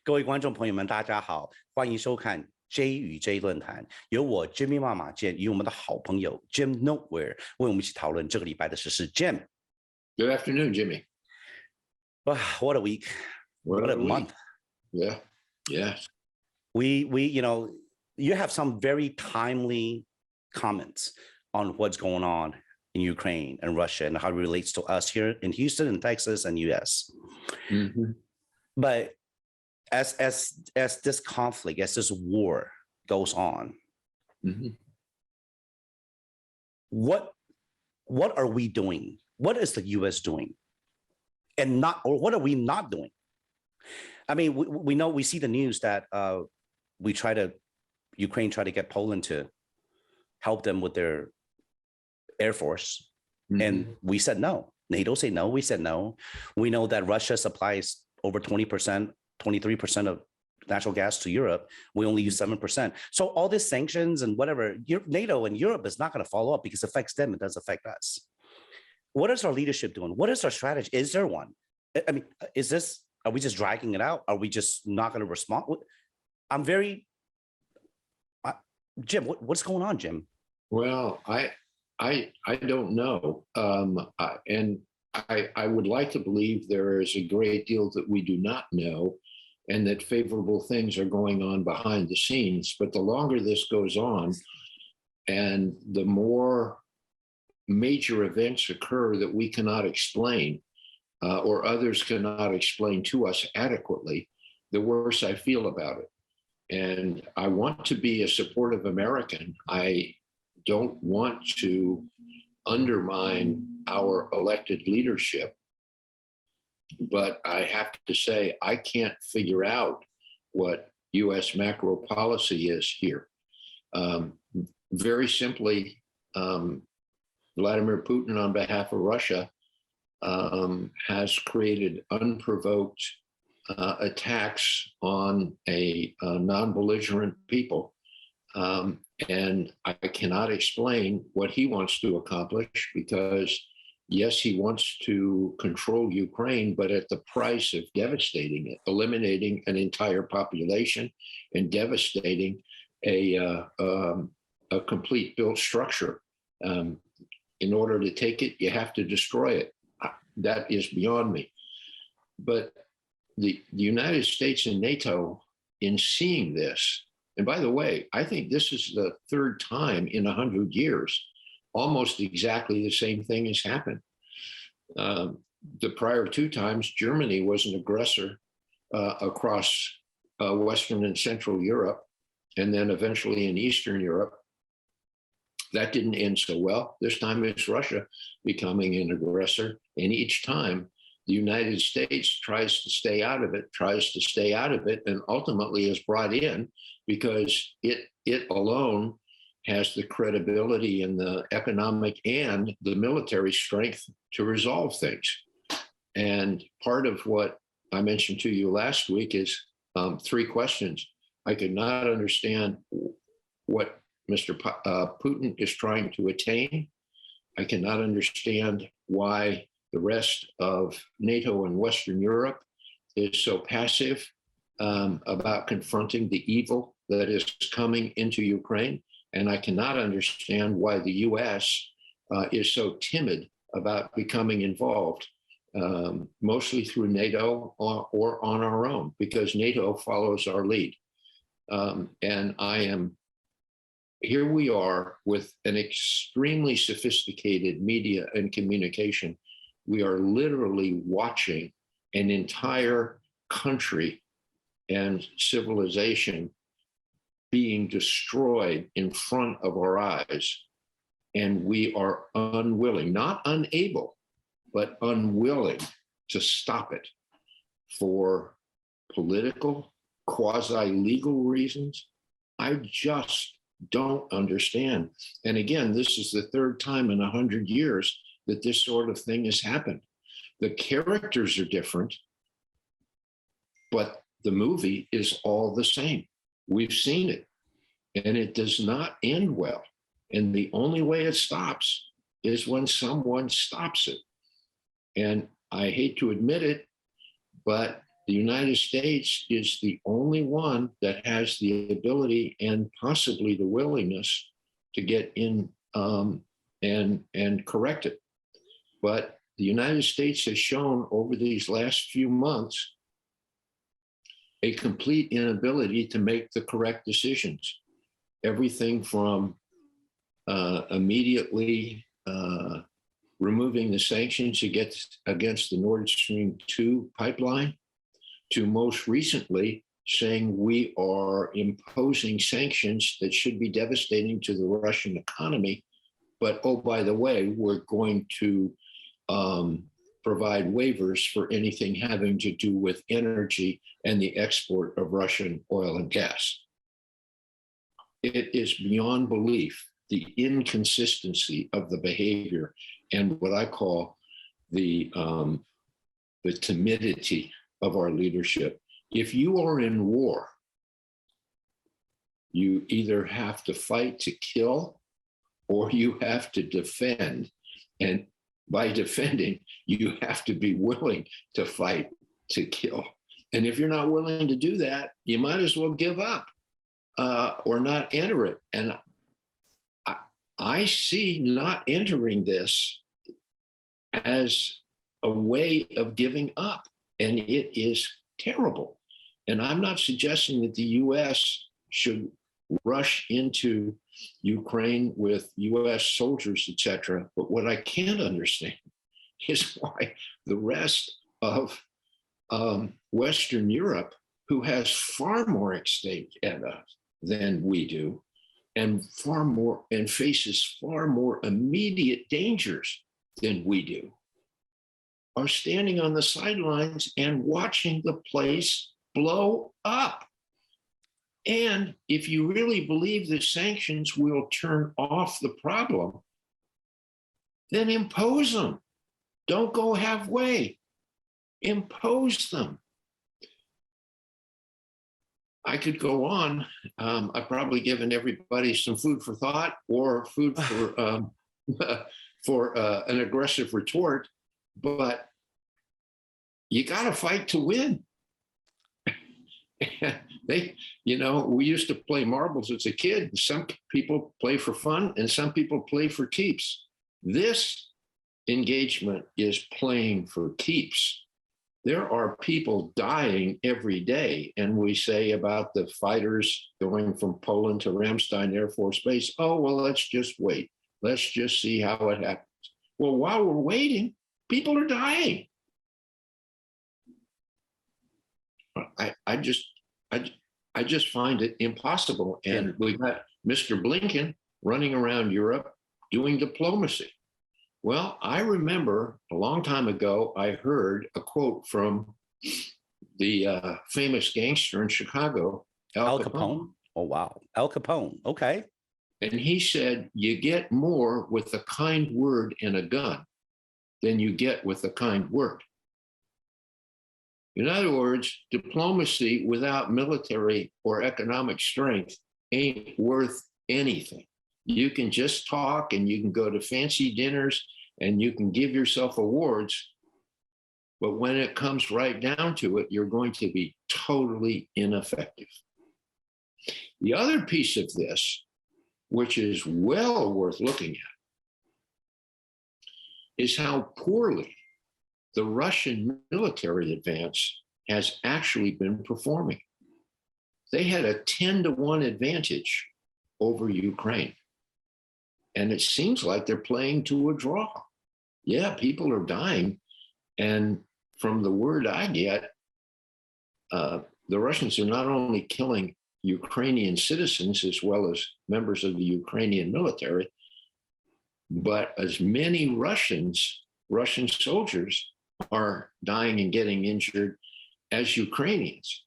各位观众朋友们，大家好，欢迎收看 JxJ 论坛，由我 Jimmy 马健与我们的好朋友 Jim Noteware 为我们一起讨论这个礼拜的时事。Jim, Good afternoon, Jimmy. What a week! What a month! Yeah. We you have some very timely comments on what's going on in Ukraine and Russia and how it relates to us here in Houston and Texas and US. Mm-hmm. But as this conflict, as this war goes on, Mm-hmm. what are we doing? What is the US doing? And what are we not doing? I mean, we see the news that Ukraine tried to get Poland to help them with their Air Force. Mm-hmm. And we said no. NATO said no. We said no. We know that Russia supplies over 20%, 23% of natural gas to Europe. We only use 7%. So all these sanctions and whatever, NATO and Europe is not going to follow up because it affects them. It does affect us. What is our leadership doing? What is our strategy? Is there one? I mean, are we just dragging it out? Are we just not going to respond? Jim, what's going on, Jim? Well, I don't know. And I would like to believe there is a great deal that we do not know and that favorable things are going on behind the scenes. But the longer this goes on and the more major events occur that we cannot explain or others cannot explain to us adequately, the worse I feel about it. And I want to be a supportive American. I don't want to undermine our elected leadership. But I have to say, I can't figure out what U.S. macro policy is here. Very simply, Vladimir Putin, on behalf of Russia, has created unprovoked attacks on a non-belligerent people. And I cannot explain what he wants to accomplish because, yes, he wants to control Ukraine, but at the price of devastating it, eliminating an entire population and devastating a complete built structure. In order to take it, you have to destroy it. That is beyond me. But the United States and NATO, in seeing this, and by the way, I think this is the third time in 100 years, almost exactly the same thing has happened. The prior two times, Germany was an aggressor across Western and Central Europe, and then eventually in Eastern Europe. That didn't end so well. This time it's Russia becoming an aggressor. And each time the United States tries to stay out of it, and ultimately is brought in because it alone has the credibility and the economic and the military strength to resolve things. And part of what I mentioned to you last week is three questions. I could not understand what Mr. Putin is trying to attain. I cannot understand why the rest of NATO and Western Europe is so passive about confronting the evil that is coming into Ukraine. And I cannot understand why the US is so timid about becoming involved, mostly through NATO or on our own, because NATO follows our lead. And here we are with an extremely sophisticated media and communication. We are literally watching an entire country and civilization being destroyed in front of our eyes. And we are unwilling, not unable, but unwilling to stop it for political, quasi-legal reasons. I just don't understand. And again, this is the third time in 100 years that this sort of thing has happened. The characters are different, but the movie is all the same. We've seen it, and it does not end well. And the only way it stops is when someone stops it. And I hate to admit it, but the United States is the only one that has the ability and possibly the willingness to get in and correct it. But the United States has shown over these last few months a complete inability to make the correct decisions. Everything from immediately removing the sanctions against the Nord Stream 2 pipeline, to most recently saying we are imposing sanctions that should be devastating to the Russian economy. But, oh, by the way, we're going to provide waivers for anything having to do with energy and the export of Russian oil and gas. It is beyond belief, the inconsistency of the behavior and what I call the timidity of our leadership. If you are in war, you either have to fight to kill or you have to defend. And by defending, you have to be willing to fight to kill. And if you're not willing to do that, you might as well give up or not enter it. And I see not entering this as a way of giving up. And it is terrible. And I'm not suggesting that the US should rush into Ukraine with US soldiers, etc. But what I can't understand is why the rest of Western Europe, who has far more at stake than we do, and far more and faces far more immediate dangers than we do, are standing on the sidelines and watching the place blow up. And if you really believe the sanctions will turn off the problem, then impose them. Don't go halfway. Impose them. I could go on. I've probably given everybody some food for thought or food for an aggressive retort, but you got to fight to win. We used to play marbles as a kid. Some people play for fun and some people play for keeps. This engagement is playing for keeps. There are people dying every day. And we say about the fighters going from Poland to Ramstein Air Force Base, oh, well, let's just wait. Let's just see how it happens. Well, while we're waiting, people are dying. I just find it impossible. And we got Mr. Blinken running around Europe doing diplomacy. Well, I remember a long time ago, I heard a quote from the famous gangster in Chicago, Al Capone. Oh, wow. Al Capone. Okay. And he said, you get more with a kind word and a gun than you get with a kind word. In other words, diplomacy without military or economic strength ain't worth anything. You can just talk and you can go to fancy dinners and you can give yourself awards. But when it comes right down to it, you're going to be totally ineffective. The other piece of this, which is well worth looking at, is how poorly the Russian military advance has actually been performing. They had a 10-to-1 advantage over Ukraine. And it seems like they're playing to a draw. Yeah, people are dying. And from the word I get, the Russians are not only killing Ukrainian citizens as well as members of the Ukrainian military, but as many Russian soldiers are dying and getting injured as Ukrainians.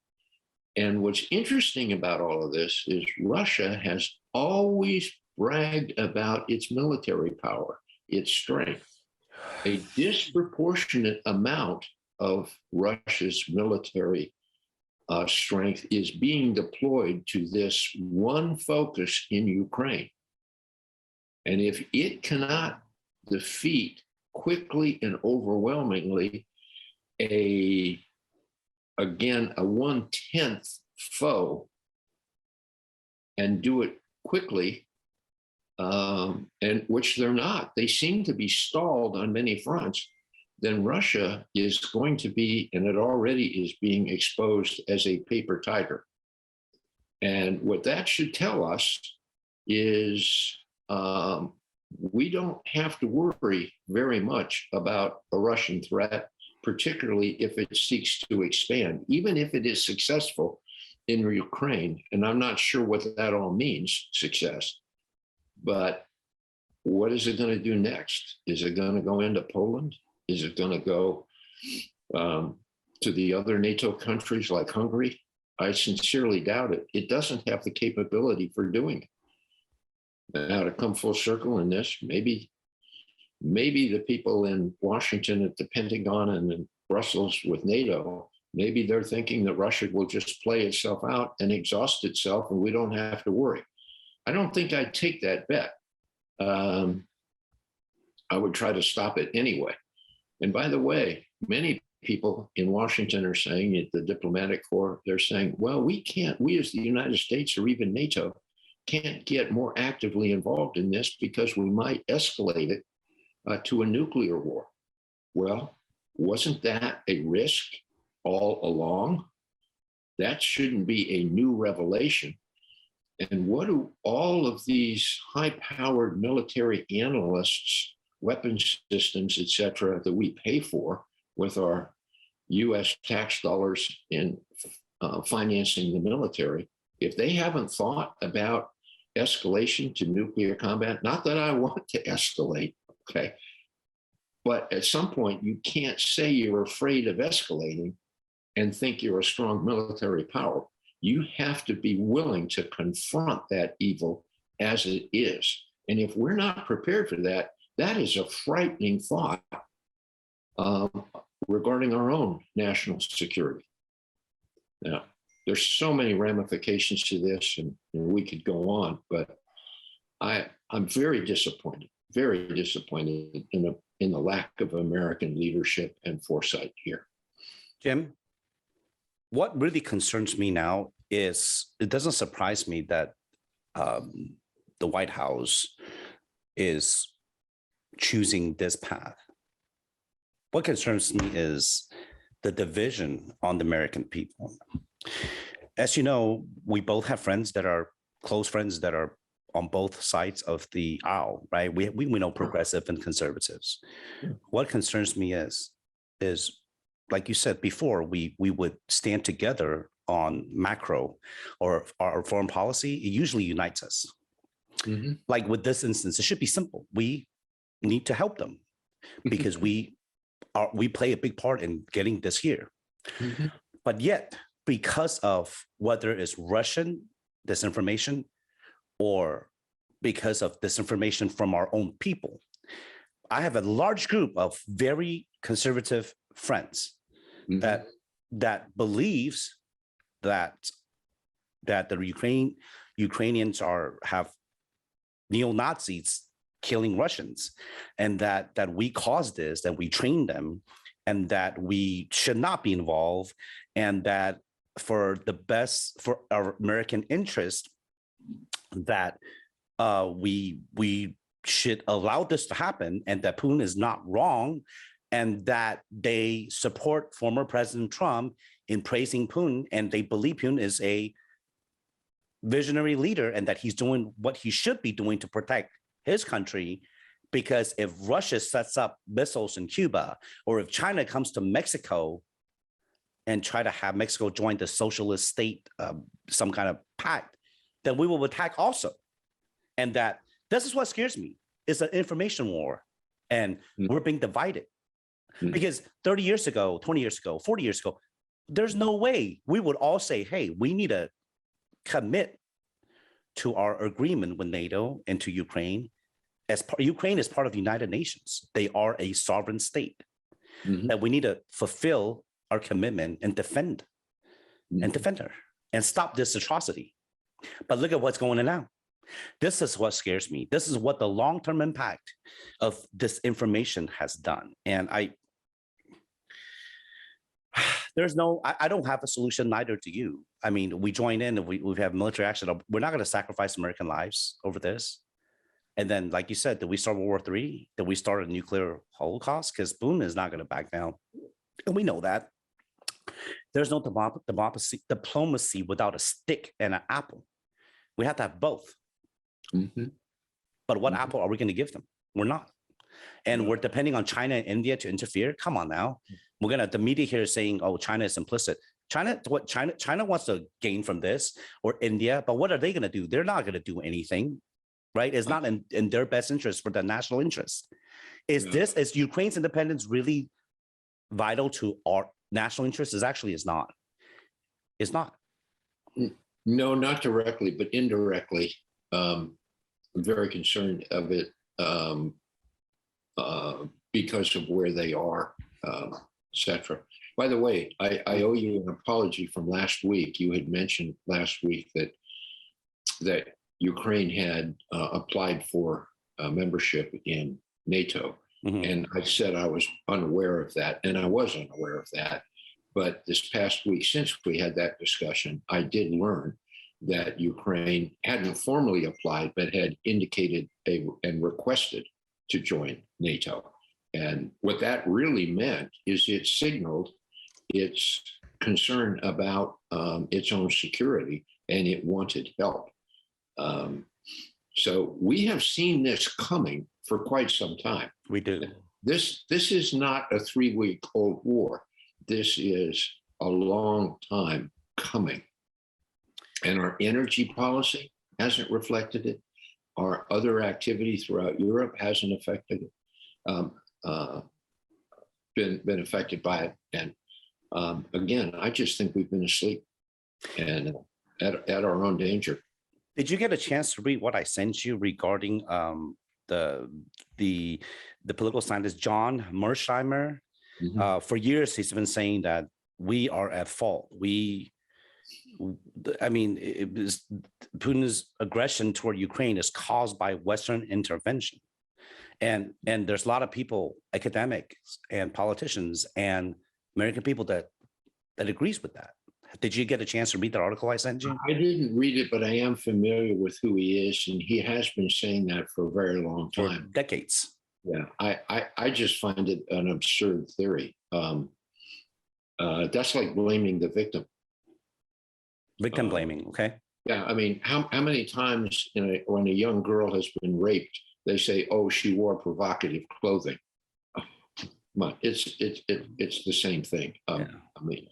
And what's interesting about all of this is Russia has always bragged about its military power, its strength. A disproportionate amount of Russia's military strength is being deployed to this one focus in Ukraine. And if it cannot defeat quickly and overwhelmingly a again, a 1/10 foe and do it quickly, and which they're not. They seem to be stalled on many fronts. Then Russia is going to be, and it already is being exposed as a paper tiger. And what that should tell us is we don't have to worry very much about a Russian threat, particularly if it seeks to expand, even if it is successful in Ukraine. And I'm not sure what that all means, success. But what is it going to do next? Is it going to go into Poland? Is it going to go to the other NATO countries like Hungary? I sincerely doubt it. It doesn't have the capability for doing it. Now, to come full circle in this, maybe the people in Washington at the Pentagon and in Brussels with NATO, maybe they're thinking that Russia will just play itself out and exhaust itself and we don't have to worry. I don't think I'd take that bet. I would try to stop it anyway. And by the way, many people in Washington are saying, at the diplomatic corps, they're saying, well, we as the United States or even NATO can't get more actively involved in this because we might escalate it to a nuclear war. Well, wasn't that a risk all along? That shouldn't be a new revelation. And what do all of these high-powered military analysts, weapons systems, et cetera, that we pay for with our US tax dollars in financing the military, if they haven't thought about escalation to nuclear combat, not that I want to escalate, okay, but at some point you can't say you're afraid of escalating and think you're a strong military power. You have to be willing to confront that evil as it is. And if we're not prepared for that, that is a frightening thought regarding our own national security. Now, there's so many ramifications to this, and we could go on, but I'm very disappointed in the lack of American leadership and foresight here. Jim, what really concerns me now is it doesn't surprise me that the White House is choosing this path. What concerns me is the division on the American people. As you know, we both have friends that are close friends that are on both sides of the aisle, right? We know progressive and conservatives. Yeah. What concerns me is like you said before, we would stand together on macro or our foreign policy. It usually unites us. Mm-hmm. Like with this instance, it should be simple. We need to help them because we play a big part in getting this here. Mm-hmm. But yet, because of whether it's Russian disinformation or because of disinformation from our own people, I have a large group of very conservative friends mm-hmm. that believes that the Ukrainians have neo-Nazis killing Russians, and that we caused this, that we trained them, and that we should not be involved, and that for our American interest, that we should allow this to happen, and that Putin is not wrong, and that they support former President Trump in praising Putin, and they believe Putin is a visionary leader and that he's doing what he should be doing to protect his country. Because if Russia sets up missiles in Cuba, or if China comes to Mexico and try to have Mexico join the socialist state, some kind of pact, then we will attack also. And that this is what scares me. It's an information war, and we're being divided. Because 30 years ago, 20 years ago, 40 years ago, there's no way we would all say, hey, we need to commit to our agreement with NATO and to Ukraine. Ukraine is part of the United Nations. They are a sovereign state. Mm-hmm. That we need to fulfill our commitment and defend her and stop this atrocity. But look at what's going on now. This is what scares me. This is what the long-term impact of this information has done. And There's no, I don't have a solution, neither do you. I mean, we join in, if we have military action, we're not going to sacrifice American lives over this. And then, like you said, did we start World War III? Did we start a nuclear holocaust? Because Putin is not going to back down. And we know that. There's no diplomacy without a stick and an apple. We have to have both. Mhm. But what apple are we going to give them? We're not. And we're depending on China and India to interfere. Come on now. The media here is saying, oh, China is implicit. China wants to gain from this, or India, but what are they going to do? They're not going to do anything, right? It's not in their best interest, for the national interest. Is Ukraine's independence really vital to our national interest? It's not. It's not. No, not directly, but indirectly. I'm very concerned of it because of where they are, etc. By the way, I owe you an apology from last week. You had mentioned last week that Ukraine had applied for membership in NATO. And I said I was unaware of that, and I was unaware of that. But this past week, since we had that discussion, I did learn that Ukraine hadn't formally applied, but had indicated and requested to join NATO. And what that really meant is it signaled its concern about its own security, and it wanted help. So we have seen this coming for quite some time. We do. This is not a 3-week-old war. This is a long time coming. And our energy policy hasn't reflected it. Our other activity throughout Europe hasn't affected it, been affected by it. And again, I just think we've been asleep and at our own danger. Did you get a chance to read what I sent you regarding the political scientist John Mearsheimer? For years, he's been saying that we are at fault. Putin's aggression toward Ukraine is caused by Western intervention. And there's a lot of people, academics and politicians and American people that agrees with that. Did you get a chance to read the article I sent you? I didn't read it, but I am familiar with who he is, and he has been saying that for a very long time. For decades. Yeah, I just find it an absurd theory. That's like blaming the victim. Victim blaming, okay? Yeah, I mean, how many times when a young girl has been raped, they say, "Oh, she wore provocative clothing." It's the same thing. I mean,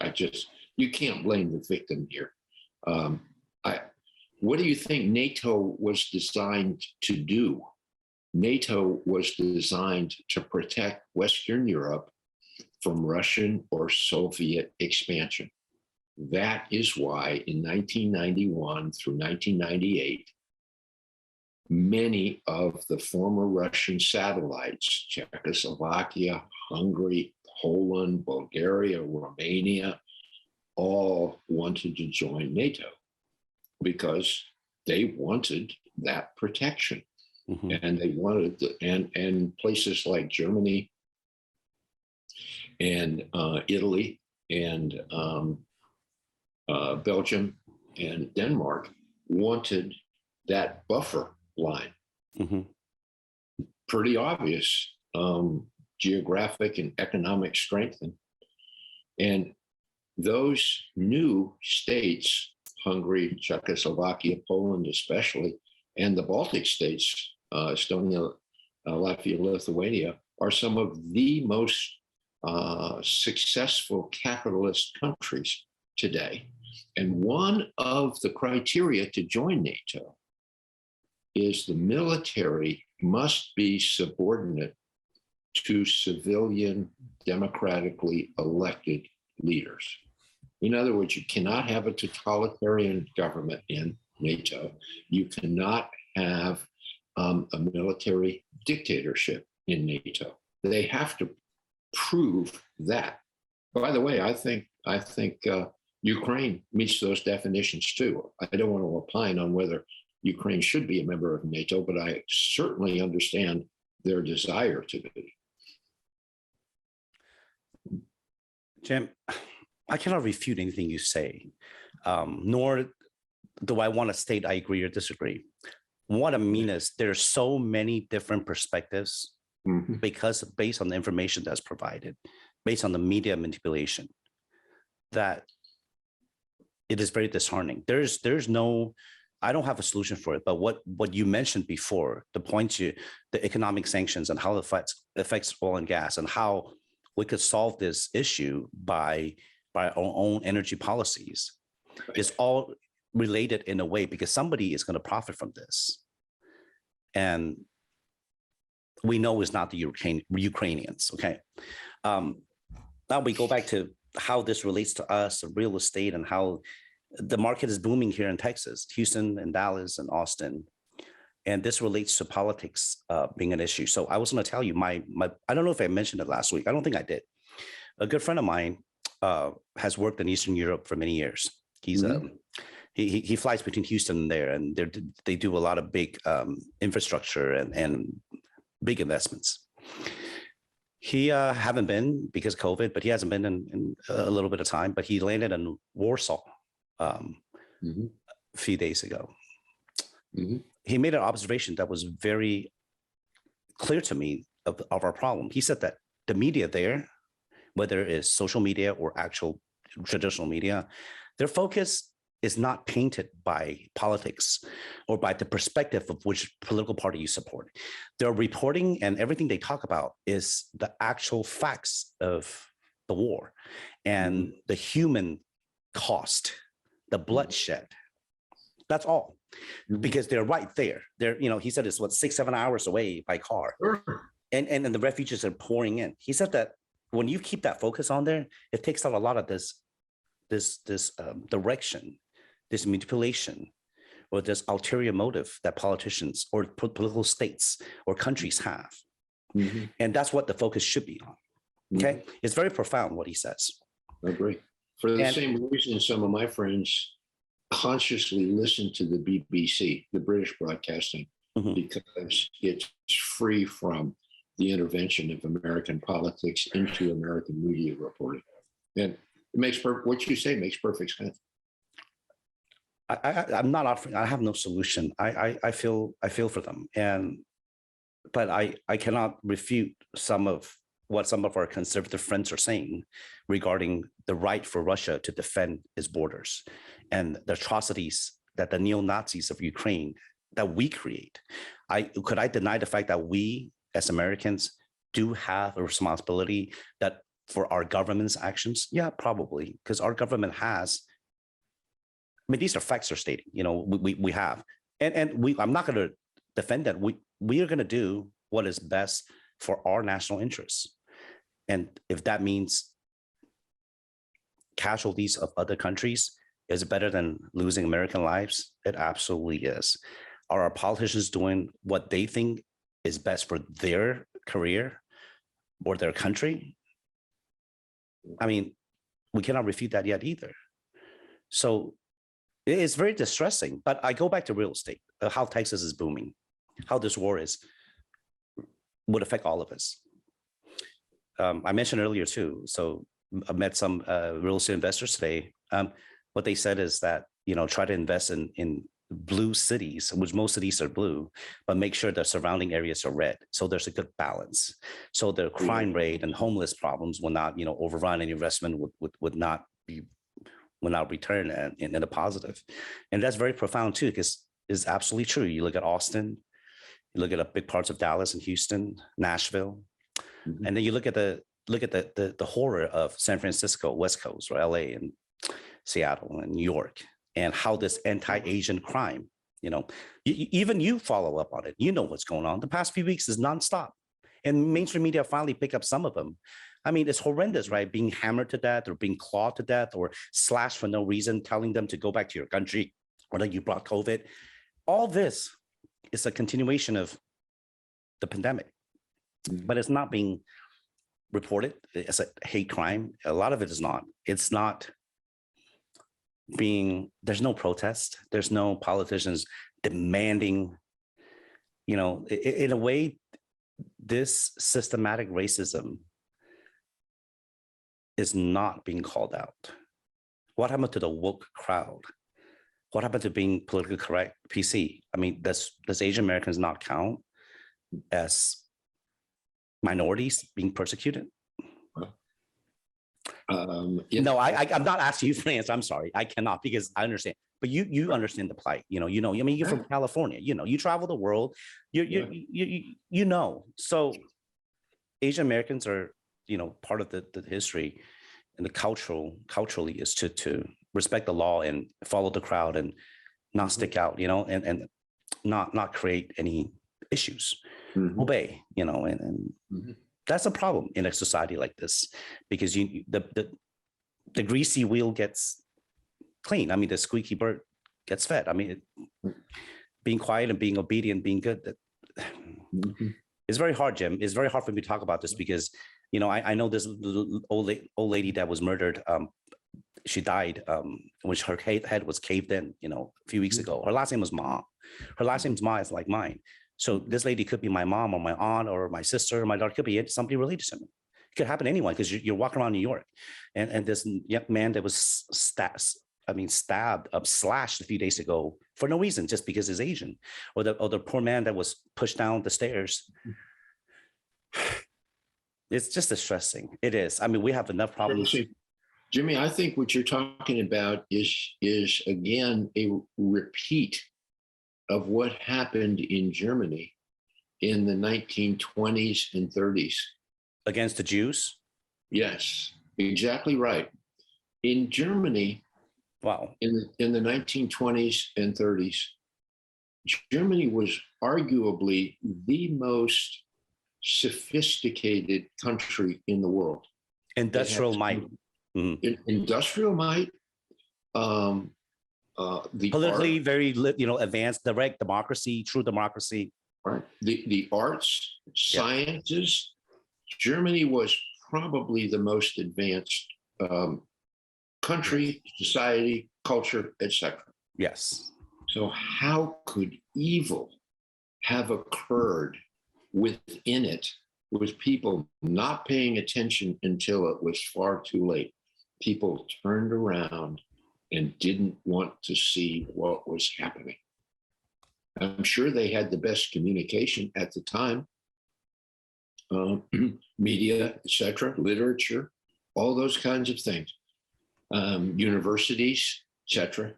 you can't blame the victim here. What do you think NATO was designed to do? NATO was designed to protect Western Europe from Russian or Soviet expansion. That is why in 1991 through 1998, many of the former Russian satellites, Czechoslovakia, Hungary, Poland, Bulgaria, Romania, all wanted to join NATO because they wanted that protection. And they wanted and places like Germany and Italy and Belgium and Denmark wanted that buffer line. Pretty obvious geographic and economic strength. And those new states, Hungary, Czechoslovakia, Poland especially, and the Baltic states, Estonia, Latvia, Lithuania, are some of the most successful capitalist countries today. And one of the criteria to join NATO is the military must be subordinate to civilian, democratically elected leaders. In other words, you cannot have a totalitarian government in NATO. You cannot have a military dictatorship in NATO. They have to prove that. By the way, I think Ukraine meets those definitions too. I don't want to opine on whether Ukraine should be a member of NATO, but I certainly understand their desire to be. Jim, I cannot refute anything you say, nor do I want to state I agree or disagree. What I mean is there's so many different perspectives because based on the information that's provided, based on the media manipulation, that it is very disheartening. There's no, I don't have a solution for it, but what you mentioned before, the economic sanctions and how it affects oil and gas and how we could solve this issue by our own energy policies is all related in a way because somebody is going to profit from this. And we know it's not the Ukrainians, okay? Now we go back to how this relates to us, real estate, and how the market is booming here in Texas, Houston and Dallas and Austin. And this relates to politics being an issue. So I was going to tell you, I don't know if I mentioned it last week. I don't think I did. A good friend of mine has worked in Eastern Europe for many years. He's he flies between Houston and there, and they do a lot of big infrastructure and big investments. He haven't been because of COVID, but he hasn't been in a little bit of time. But he landed in Warsaw a few days ago. He made an observation that was very clear to me of our problem. He said that the media there, whether it's social media or actual traditional media, their focus is not painted by politics or by the perspective of which political party you support. Their reporting and everything they talk about is the actual facts of the war and the human cost, the bloodshed. That's all. Because they're right there. They're, he said it's 6-7 hours away by car. And the refugees are pouring in. He said that when you keep that focus on there, it takes out a lot of this direction, this manipulation, or this ulterior motive that politicians or political states or countries have. And that's what the focus should be on. Okay. It's very profound what he says. I agree. For the same reason, some of my friends consciously listen to the BBC, the British broadcasting, because it's free from the intervention of American politics into American media reporting. And it makes what you say makes perfect sense. I'm not offering, I have no solution. I feel for them. But I cannot refute some of what some of our conservative friends are saying regarding the right for Russia to defend its borders and the atrocities that the neo-Nazis of Ukraine that we create. Could I deny the fact that we as Americans do have a responsibility that for our government's actions? Yeah, probably, because our government has, these are facts are stating, we have, and I'm not going to defend that. We are going to do what is best for our national interests. And if that means casualties of other countries is better than losing American lives, it absolutely is. Are our politicians doing what they think is best for their career or their country? We cannot refute that yet either. So it's very distressing, but I go back to real estate, how Texas is booming, how this war would affect all of us. I mentioned earlier too, so I met some real estate investors today. What they said is that, try to invest in blue cities, which most cities are blue, but make sure the surrounding areas are red. So there's a good balance. So the crime rate and homeless problems will not, overrun, and investment would not return in a positive. And that's very profound too, because it's absolutely true. You look at Austin, you look at big parts of Dallas and Houston, Nashville, and then you look at the horror of San Francisco, West Coast, or LA and Seattle and New York, and how this anti-Asian crime, even you follow up on it. You know what's going on. The past few weeks is nonstop, and mainstream media finally pick up some of them. It's horrendous, right? Being hammered to death or being clawed to death or slashed for no reason, telling them to go back to your country or that you brought COVID. All this is a continuation of the pandemic, but it's not being reported as a hate crime. A lot of it is not. It's not being, there's no protest. There's no politicians demanding, in a way, this systematic racism is not being called out? What happened to the woke crowd? What happened to being politically correct PC? I mean, does Asian Americans not count as minorities being persecuted? No, I'm not asking you for an answer. I'm sorry, I cannot, because I understand. But you understand the plight. I mean, you're from California. You travel the world. You know. So Asian Americans are, part of the history and the culturally is to respect the law and follow the crowd and not stick out, and not create any issues. Obey, and that's a problem in a society like this, because the greasy wheel gets clean. I mean, the squeaky bird gets fed. I mean, being quiet and being obedient, being good, it's very hard, Jim. It's very hard for me to talk about this because, I know this old lady that was murdered. She died when her head was caved in, a few weeks ago. Her last name was Ma. Her last name's Ma is like mine. So this lady could be my mom or my aunt or my sister or my daughter, could be somebody related to me. It could happen to anyone because you're walking around New York. And this young man that was slashed a few days ago for no reason, just because he's Asian, or the poor man that was pushed down the stairs. It's just distressing. It is. I mean, we have enough problems. Jimmy, I think what you're talking about is again a repeat of what happened in Germany in the 1920s and 30s. Against the Jews? Yes, exactly right. In Germany, wow, in the 1920s and 30s, Germany was arguably the most sophisticated country in the world. Industrial might. Industrial might. The politically very advanced, direct democracy, true democracy. Right. The arts, sciences. Germany was probably the most advanced country, society, culture, etc. Yes. So how could evil have occurred within it with people not paying attention until it was far too late? People turned around and didn't want to see what was happening. I'm sure they had the best communication at the time, media, etc., literature, all those kinds of things, universities, etc.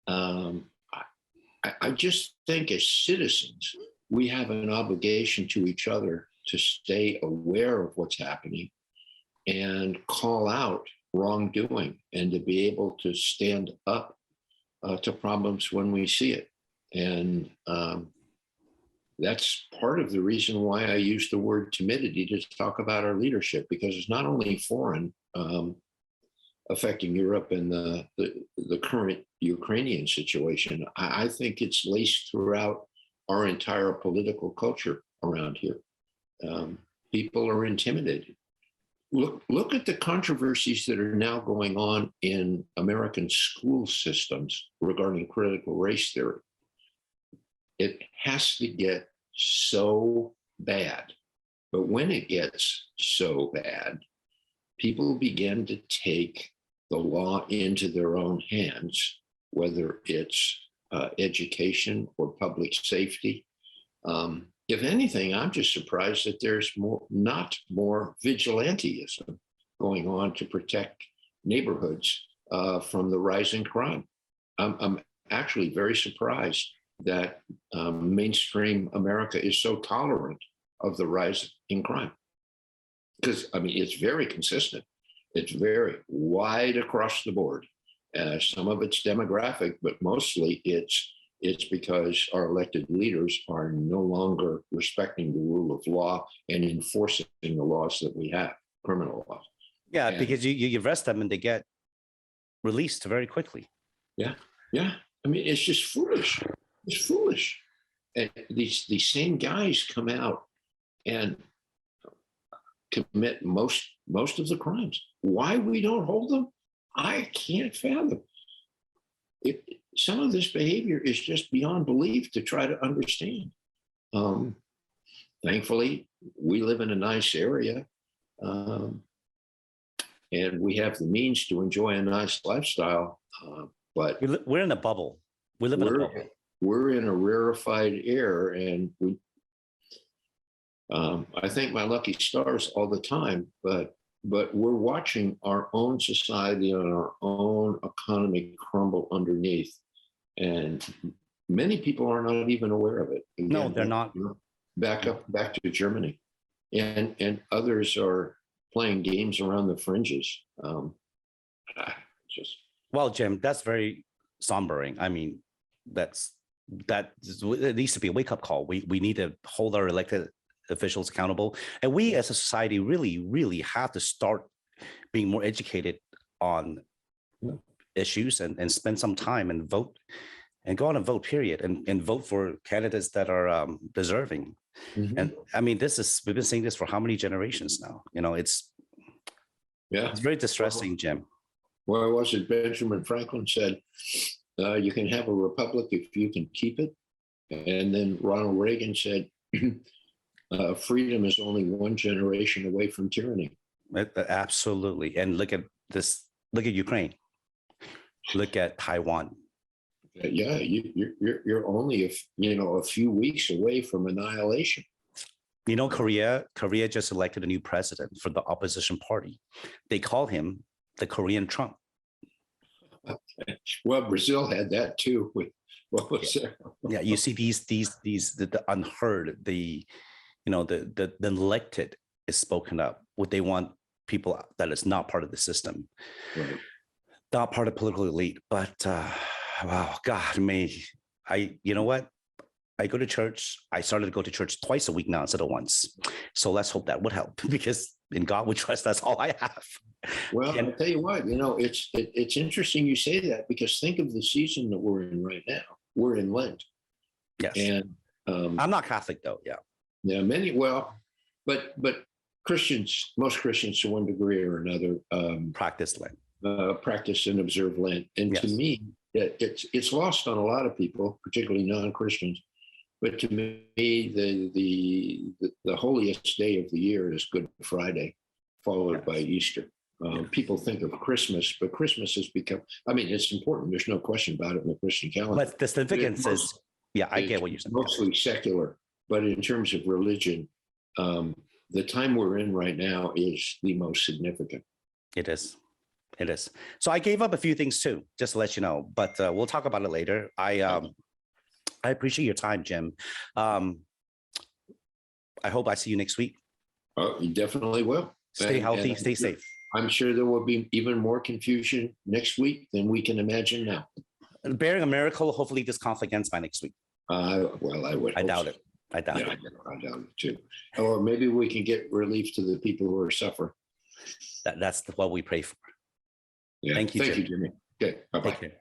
I just think as citizens, we have an obligation to each other to stay aware of what's happening and call out wrongdoing and to be able to stand up to problems when we see it. And that's part of the reason why I use the word timidity to talk about our leadership, because it's not only foreign affecting Europe and the current Ukrainian situation. I think it's laced throughout our entire political culture around here. People are intimidated. Look at the controversies that are now going on in American school systems regarding critical race theory. It has to get so bad. But when it gets so bad, people begin to take the law into their own hands, whether it's education or public safety. If anything, I'm just surprised that there's not more vigilantism going on to protect neighborhoods from the rising crime. I'm actually very surprised that mainstream America is so tolerant of the rise in crime. Because, I mean, it's very consistent. It's very wide across the board. Some of it's demographic, but mostly it's because our elected leaders are no longer respecting the rule of law and enforcing the laws that we have, criminal laws. Yeah, because you arrest them and they get released very quickly. Yeah. I mean, it's just foolish. It's foolish. And these same guys come out and commit most of the crimes. Why we don't hold them, I can't fathom. Some of this behavior is just beyond belief to try to understand. Thankfully, we live in a nice area. and we have the means to enjoy a nice lifestyle. But we're in a bubble. We live in a bubble. We're in a rarefied air, and I thank my lucky stars all the time, but we're watching our own society and our own economy crumble underneath. And many people are not even aware of it. Again, no, they're not. Back to Germany. And others are playing games around the fringes. Well, Jim, that's very sombering. I mean, that needs to be a wake-up call. We need to hold our elected officials accountable, and we as a society really have to start being more educated on issues and spend some time and vote and go out and vote, period, and vote for candidates that are deserving. Mm-hmm. And I mean, we've been saying this for how many generations now? You know, it's very distressing, Jim. Well, was it Benjamin Franklin said, you can have a republic if you can keep it. And then Ronald Reagan said, freedom is only one generation away from tyranny. Absolutely. And look at this, look at Ukraine. Look at Taiwan. Yeah, you're only a few weeks away from annihilation. You know, Korea just elected a new president for the opposition party. They call him the Korean Trump. Well, Brazil had that too. What was there? Yeah, you see the unheard, the elected is spoken up. What they want people that is not part of the system, right, not part of political elite. But wow, God, you know what? I go to church. I started to go to church twice a week now instead of once. So let's hope that would help, because in God we trust. That's all I have. Well, I'll tell you what, it's interesting you say that, because think of the season that we're in right now. We're in Lent. Yes. And I'm not Catholic though. Yeah. Yeah, but Christians, most Christians to one degree or another, practice Lent. Practice and observe Lent. And yes, to me, it's lost on a lot of people, particularly non-Christians. But to me, the holiest day of the year is Good Friday, followed by Easter. People think of Christmas, but Christmas has become, it's important. There's no question about it in the Christian calendar. But the significance is, I get what you're saying. Mostly secular, but in terms of religion, the time we're in right now is the most significant. It is. So I gave up a few things too, just to let you know, but we'll talk about it later. I appreciate your time, Jim. I hope I see you next week. Oh, you definitely will. Stay healthy, stay safe. I'm sure there will be even more confusion next week than we can imagine now. Bearing a miracle, hopefully this conflict ends by next week. Well, I doubt it. I doubt it. I doubt it too. Or maybe we can get relief to the people who are suffering. That's what we pray for. Yeah. Thank you, Jimmy. Okay. Bye-bye. Take care.